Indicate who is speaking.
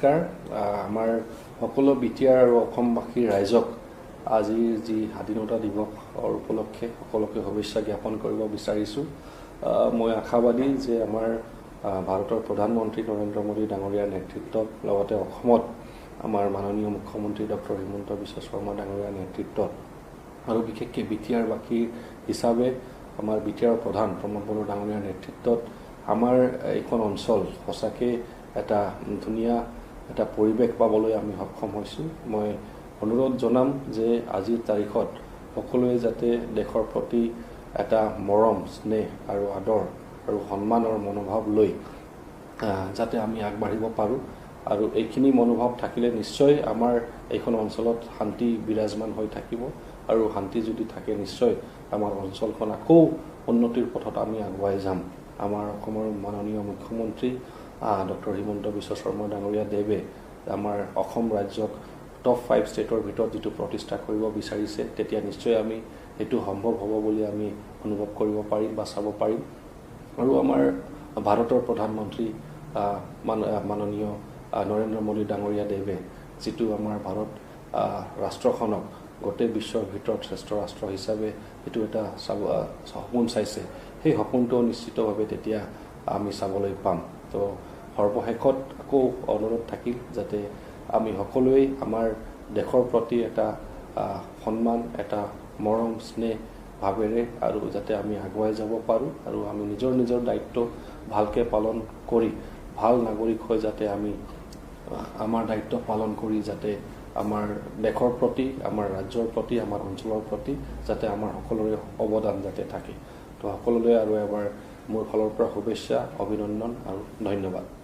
Speaker 1: নমস্কাৰ আমাৰ সকলো BTR আৰু অসমবাসী ৰাইজক আজিৰ যি স্বাধীনতা দিৱসৰ উপলক্ষে সকলোকে শুভেচ্ছা জ্ঞাপন কৰিব বিচাৰিছোঁ মই আশাবাদী যে আমাৰ ভাৰতৰ প্ৰধানমন্ত্ৰী নৰেন্দ্ৰ মোদী ডাঙৰীয়াৰ নেতৃত্বত লগতে অসমত আমাৰ মাননীয় মুখ্যমন্ত্ৰী ডক্টৰ হিমন্ত বিশ্ব শৰ্মা ডাঙৰীয়াৰ নেতৃত্বত আৰু বিশেষকৈ BTR বাসী হিচাপে আমাৰ BTR প্ৰধান প্ৰমোদ বড়ো ডাঙৰীয়াৰ নেতৃত্বত আমাৰ এইখন অঞ্চল সঁচাকে এটা ধুনীয়া এটা পৰিৱেশ পাবলৈ আমি সক্ষম হৈছোঁ মই অনুৰোধ জনাম যে আজিৰ তাৰিখত সকলোৱে যাতে দেশৰ প্ৰতি এটা মৰম স্নেহ আৰু আদৰ আৰু সন্মানৰ মনোভাৱ লৈ যাতে আমি আগবাঢ়িব পাৰোঁ আৰু এইখিনি মনোভাৱ থাকিলে নিশ্চয় আমাৰ এইখন অঞ্চলত শান্তি বিৰাজমান হৈ থাকিব আৰু শান্তি যদি থাকে নিশ্চয় আমাৰ অঞ্চলখন আকৌ উন্নতিৰ পথত আমি আগুৱাই যাম আমাৰ অসমৰ মাননীয় মুখ্যমন্ত্ৰী ডক্টৰ হিমন্ত বিশ্ব শৰ্মা ডাঙৰীয়া দেৱে আমাৰ অসম ৰাজ্যক টপ 5 ষ্টেটৰ ভিতৰত যেটো প্ৰতিষ্ঠা কৰিব বিচাৰিছে তেতিয়া নিশ্চয় আমি এটো সম্ভৱ হ'ব বুলি আমি অনুভৱ কৰিব পাৰিম বা চাব পাৰিম আৰু আমাৰ ভাৰতৰ প্ৰধানমন্ত্ৰী মাননীয় নৰেন্দ্ৰ মোদী ডাঙৰীয়া দেৱে যেটো আমাৰ ভাৰত ৰাষ্ট্ৰখনক গোটেই বিশ্বৰ ভিতৰত শ্ৰেষ্ঠ ৰাষ্ট্ৰ হিচাপে এটো এটা সপোন চাইছে সেই সপোনটো নিশ্চিতভাৱে তেতিয়া আমি চাবলৈ পাম তো সৰ্বশেষত আকৌ অনুৰোধ থাকিল যাতে আমি সকলোৱে আমাৰ দেশৰ প্ৰতি এটা সন্মান এটা মৰম স্নেহ ভাৱেৰে আৰু যাতে আমি আগুৱাই যাব পাৰোঁ আৰু আমি নিজৰ দায়িত্ব ভালকে পালন কৰি ভাল নাগৰিক হৈ যাতে আমি আমাৰ দায়িত্ব পালন কৰি যাতে আমাৰ দেশৰ প্ৰতি আমাৰ ৰাজ্যৰ প্ৰতি আমাৰ অঞ্চলৰ প্ৰতি যাতে আমাৰ সকলোৰে অৱদান যাতে থাকে তো সকলোলৈ আৰু এবাৰ মোৰ ফালৰ পৰা শুভেচ্ছা অভিনন্দন আৰু ধন্যবাদ